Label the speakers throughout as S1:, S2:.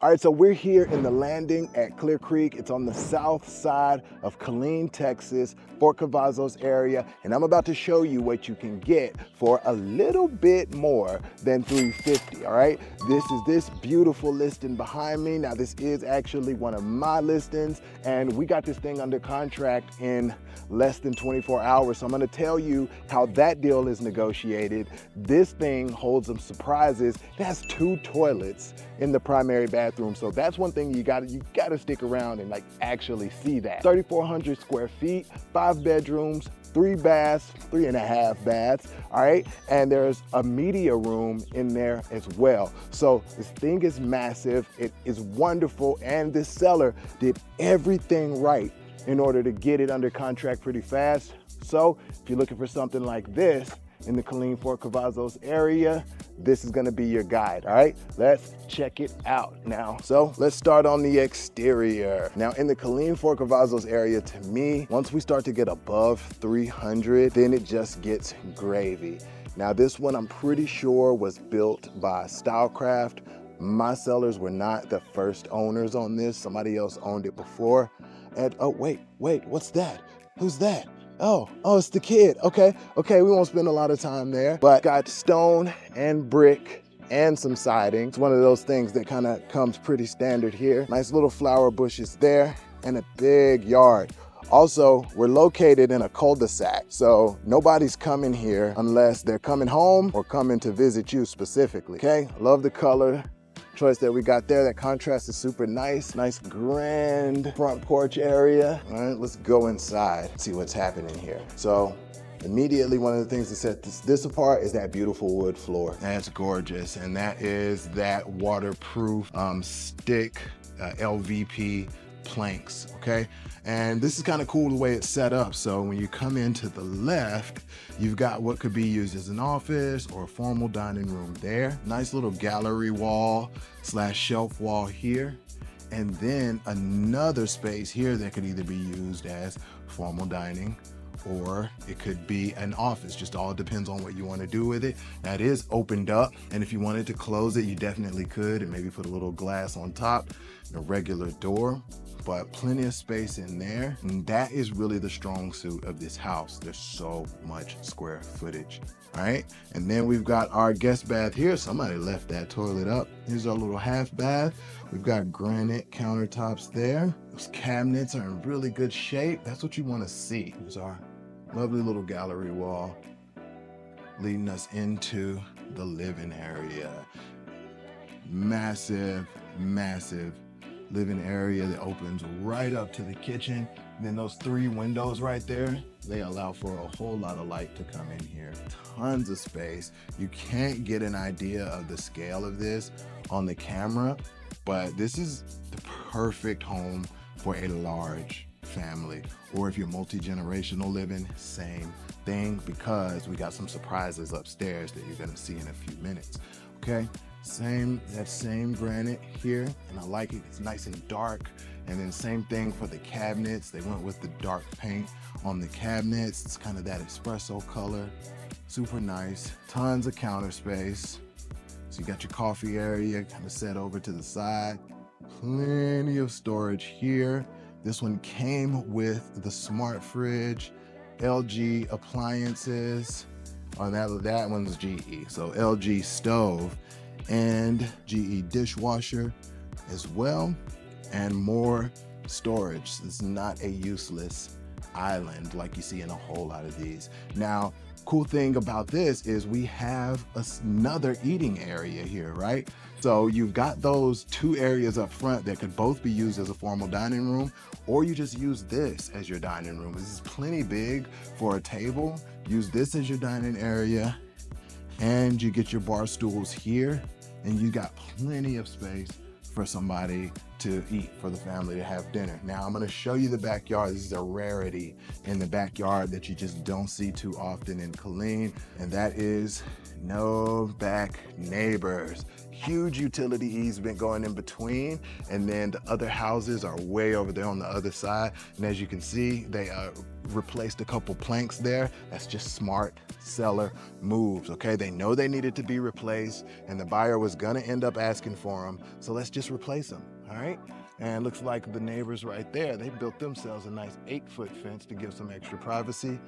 S1: All right, so we're here in the landing at Clear Creek. It's on the south side of Killeen, Texas, Fort Cavazos area, and I'm about to show you what you can get for a little bit more than $350, all right? This is this beautiful listing behind me. Now, this is actually one of my listings, and we got this thing under contract in less than 24 hours, so I'm gonna tell you how that deal is negotiated. This thing holds some surprises. It has 2 toilets in the primary bathroom, so that's one thing you gotta stick around and like actually see that. 3,400 square feet, 5 bedrooms, 3 baths, 3.5 baths, all right? And there's a media room in there as well. So this thing is massive, it is wonderful, and this seller did everything right in order to get it under contract pretty fast. So if you're looking for something like this in the Killeen, Fort Cavazos area, this is gonna be your guide, all right? Let's check it out now. So let's start on the exterior. Now in the Killeen, Fort Cavazos area, to me, once we start to get above 300, then it just gets gravy. Now this one I'm pretty sure was built by Stylecraft. My sellers were not the first owners on this. Somebody else owned it before. And oh, wait, what's that? Who's that? Oh, it's the kid. Okay, we won't spend a lot of time there, but got stone and brick and some siding. It's one of those things that kind of comes pretty standard here. Nice little flower bushes there and a big yard. Also, we're located in a cul-de-sac, so nobody's coming here unless they're coming home or coming to visit you specifically, okay? Love the color choice that we got there. That contrast is super nice. Nice grand front porch area. All right, let's go inside, see what's happening here. So immediately, one of the things that sets this apart is that beautiful wood floor. That's gorgeous, and that is that waterproof stick LVP planks, okay? And this is kind of cool the way it's set up. So when you come into the left, you've got what could be used as an office or a formal dining room there. Nice little gallery wall / shelf wall here. And then another space here that could either be used as formal dining or it could be an office. Just all depends on what you want to do with it. Now it is opened up, and if you wanted to close it, you definitely could, and maybe put a little glass on top and a regular door, but plenty of space in there. And that is really the strong suit of this house. There's so much square footage, all right? And then we've got our guest bath here. Somebody left that toilet up. Here's our little half bath. We've got granite countertops there. Those cabinets are in really good shape. That's what you want to see. Here's our lovely little gallery wall leading us into the living area. Massive living area that opens right up to the kitchen. And then those 3 windows right there, they allow for a whole lot of light to come in here. Tons of space. You can't get an idea of the scale of this on the camera, but this is the perfect home for a large family, or if you're multi-generational living, same thing, because we got some surprises upstairs that you're gonna see in a few minutes, okay? That same granite here, and I like it. It's nice and dark. And then same thing for the cabinets. They went with the dark paint on the cabinets. It's kind of that espresso color. Super nice. Tons of counter space. So you got your coffee area kind of set over to the side. Plenty of storage here. This one came with the smart fridge, LG appliances. Oh, that one's GE. So LG stove and GE dishwasher as well, and more storage. This is not a useless island like you see in a whole lot of these. Now, cool thing about this is we have another eating area here, right? So you've got those 2 areas up front that could both be used as a formal dining room, or you just use this as your dining room. This is plenty big for a table. Use this as your dining area, and you get your bar stools here, and you got plenty of space for somebody to eat for the family to have dinner. Now I'm going to show you the backyard. This is a rarity in the backyard that you just don't see too often in Killeen, and that is no back neighbors. Huge utility easement going in between, and then the other houses are way over there on the other side. And as you can see, they replaced a couple planks there. That's just smart seller moves, okay? They know they needed to be replaced, and the buyer was gonna end up asking for them, so let's just replace them, all right? And looks like the neighbors right there, they built themselves a nice 8-foot fence to give some extra privacy.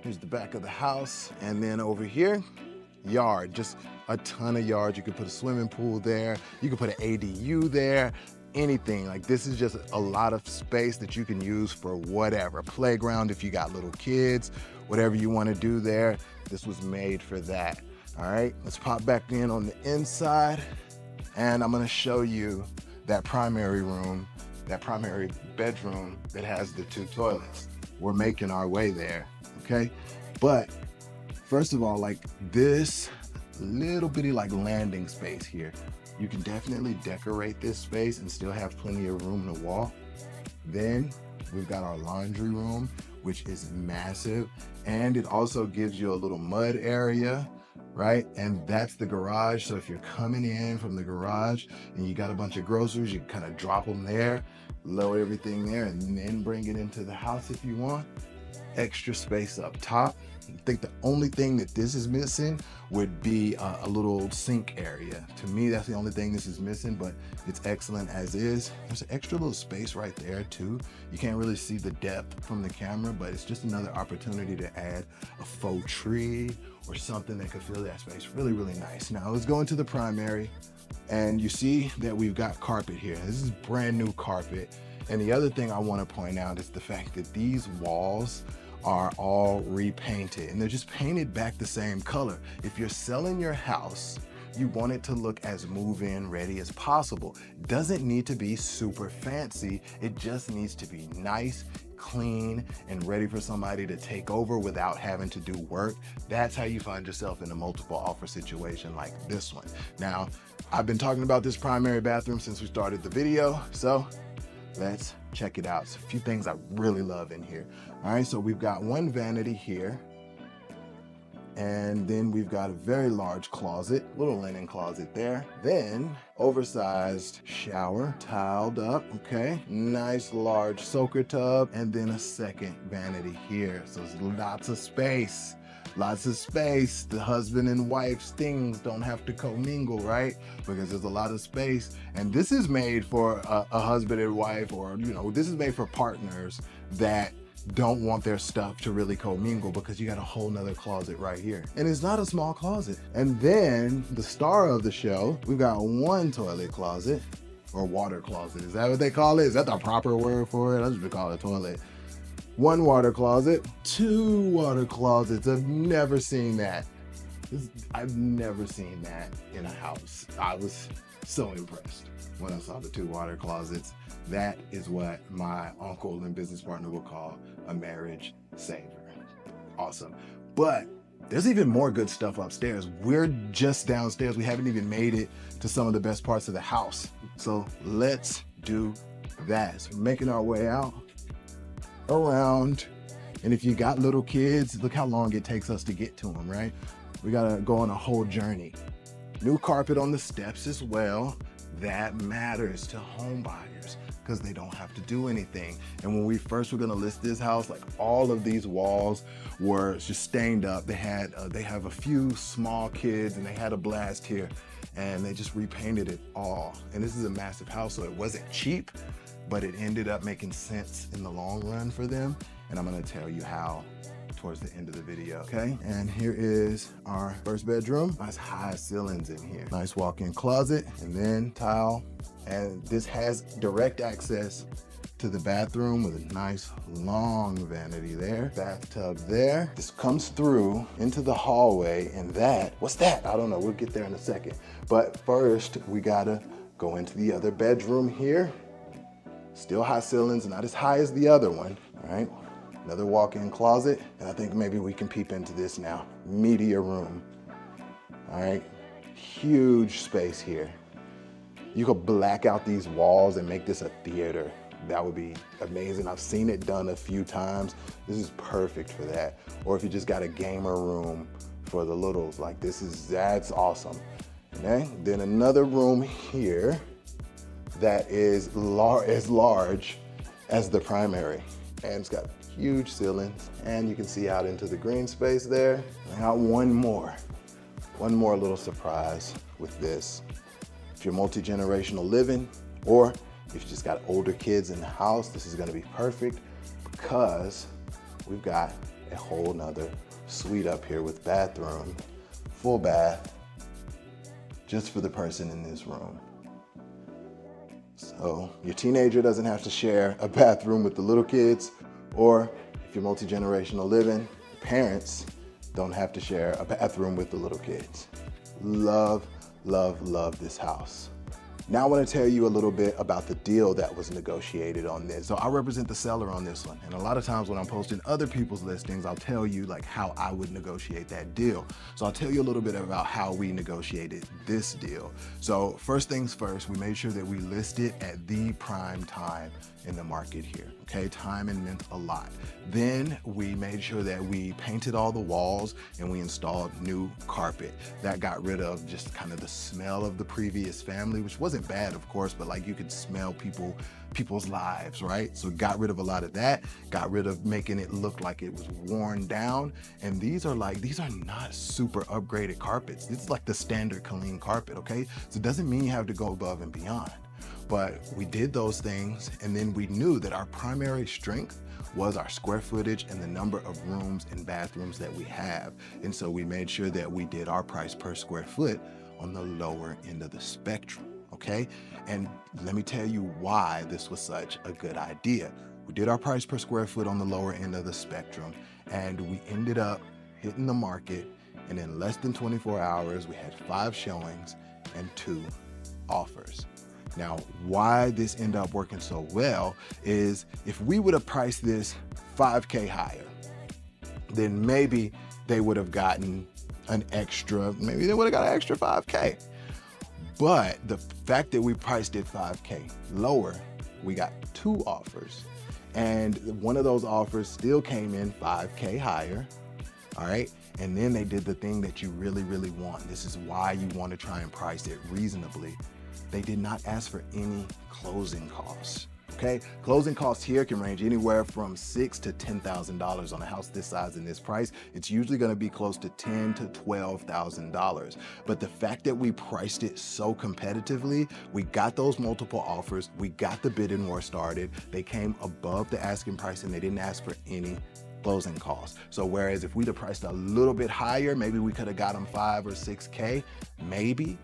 S1: Here's the back of the house, and then over here, yard, just a ton of yards. You could put a swimming pool there, you could put an ADU there, anything. Like, this is just a lot of space that you can use for whatever. Playground if you got little kids, whatever you want to do there, this was made for that. All right, let's pop back in on the inside, and I'm going to show you that primary room, that primary bedroom that has the 2 toilets. We're making our way there, okay? But first of all, like, this little bitty like landing space here, you can definitely decorate this space and still have plenty of room to walk. Then we've got our laundry room, which is massive, and it also gives you a little mud area, right? And that's the garage. So if you're coming in from the garage and you got a bunch of groceries, you can kind of drop them there, load everything there, and then bring it into the house if you want. Extra space up top. I think the only thing that this is missing would be a little sink area. To me, that's the only thing this is missing, but it's excellent as is. There's an extra little space right there too. You can't really see the depth from the camera, but it's just another opportunity to add a faux tree or something that could fill that space. Really, really nice. Now let's go into the primary, and you see that we've got carpet here. This is brand new carpet. And the other thing I want to point out is the fact that these walls are all repainted, and they're just painted back the same color. If you're selling your house, you want it to look as move-in ready as possible. Doesn't need to be super fancy. It just needs to be nice, clean, and ready for somebody to take over without having to do work. That's how you find yourself in a multiple offer situation like this one. Now, I've been talking about this primary bathroom since we started the video, so let's check it out. It's a few things I really love in here. All right, so we've got one vanity here, and then we've got a very large closet, little linen closet there. Then oversized shower, tiled up, okay. Nice large soaker tub, and then a second vanity here. So there's lots of space. Lots of space. The husband and wife's things don't have to commingle, right? Because there's a lot of space. And this is made for a husband and wife, or, you know, this is made for partners that don't want their stuff to really commingle, because you got a whole nother closet right here. And it's not a small closet. And then the star of the show, we've got one toilet closet, or water closet. Is that what they call it? Is that the proper word for it? I just call it toilet. One water closet, 2 water closets. I've never seen that. I've never seen that in a house. I was so impressed when I saw the 2 water closets. That is what my uncle and business partner would call a marriage saver. Awesome. But there's even more good stuff upstairs. We're just downstairs. We haven't even made it to some of the best parts of the house. So let's do that. So we're making our way out around, and if you got little kids, look how long it takes us to get to them, right? We gotta go on a whole journey. New carpet on the steps as well. That matters to home buyers because they don't have to do anything. And when we first were gonna list this house, like, all of these walls were just stained up. They have a few small kids, and they had a blast here, and they just repainted it all. And this is a massive house, so it wasn't cheap, but it ended up making sense in the long run for them. And I'm gonna tell you how towards the end of the video, okay? And here is our first bedroom. Nice high ceilings in here. Nice walk-in closet, and then tile. And this has direct access to the bathroom with a nice long vanity there. Bathtub there. This comes through into the hallway, and what's that? I don't know, we'll get there in a second. But first, we gotta go into the other bedroom here. Still high ceilings, not as high as the other one, all right? Another walk-in closet, and I think maybe we can peep into this now. Media room, all right? Huge space here. You could black out these walls and make this a theater. That would be amazing. I've seen it done a few times. This is perfect for that. Or if you just got a gamer room for the littles, like that's awesome. Okay, then another room here that is as large as the primary. And it's got huge ceilings, and you can see out into the green space there. I got one more little surprise with this. If you're multi-generational living, or if you just got older kids in the house, this is gonna be perfect because we've got a whole nother suite up here with bathroom, full bath, just for the person in this room. So your teenager doesn't have to share a bathroom with the little kids, or if you're multi-generational living, parents don't have to share a bathroom with the little kids. Love, love, love this house. Now I want to tell you a little bit about the deal that was negotiated on this. So I represent the seller on this one. And a lot of times when I'm posting other people's listings, I'll tell you like how I would negotiate that deal. So I'll tell you a little bit about how we negotiated this deal. So first things first, we made sure that we listed at the prime time in the market here, okay? Timing meant a lot. Then we made sure that we painted all the walls and we installed new carpet. That got rid of just kind of the smell of the previous family, which wasn't bad, of course, but like you could smell people's lives, right? So got rid of a lot of that, got rid of making it look like it was worn down. And these are not super upgraded carpets. This is like the standard Killeen carpet, okay? So it doesn't mean you have to go above and beyond. But we did those things, and then we knew that our primary strength was our square footage and the number of rooms and bathrooms that we have. And so we made sure that we did our price per square foot on the lower end of the spectrum, okay? And let me tell you why this was such a good idea. We did our price per square foot on the lower end of the spectrum, and we ended up hitting the market, and in less than 24 hours, we had 5 showings and 2 offers. Now, why this ended up working so well is if we would have priced this $5K higher, then maybe they would have gotten an extra $5K. But the fact that we priced it $5K lower, we got 2 offers. And one of those offers still came in $5K higher, all right? And then they did the thing that you really, really want. This is why you want to try and price it reasonably. They did not ask for any closing costs, okay? Closing costs here can range anywhere from $6,000 to $10,000 on a house this size and this price. It's usually gonna be close to $10,000 to $12,000. But the fact that we priced it so competitively, we got those multiple offers, we got the bidding war started, they came above the asking price and they didn't ask for any closing costs. So whereas if we'd have priced a little bit higher, maybe we could have got them 5 or 6K, maybe.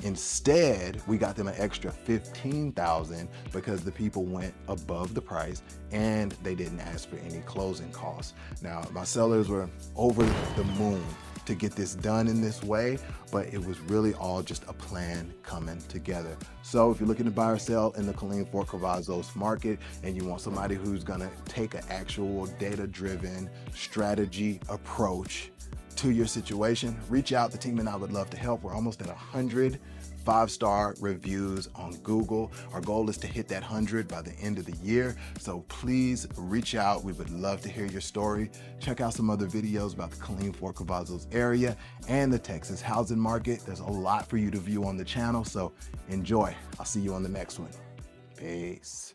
S1: Instead, we got them an extra $15,000 because the people went above the price and they didn't ask for any closing costs. Now, my sellers were over the moon to get this done in this way, but it was really all just a plan coming together. So if you're looking to buy or sell in the Killeen Fort Cavazos market and you want somebody who's gonna take an actual data-driven strategy approach to your situation, reach out. The team and I would love to help. We're almost at 100 5-star reviews on Google. Our goal is to hit that 100 by the end of the year. So please reach out. We would love to hear your story. Check out some other videos about the Killeen Fort Cavazos area and the Texas housing market. There's a lot for you to view on the channel, so enjoy. I'll see you on the next one. Peace.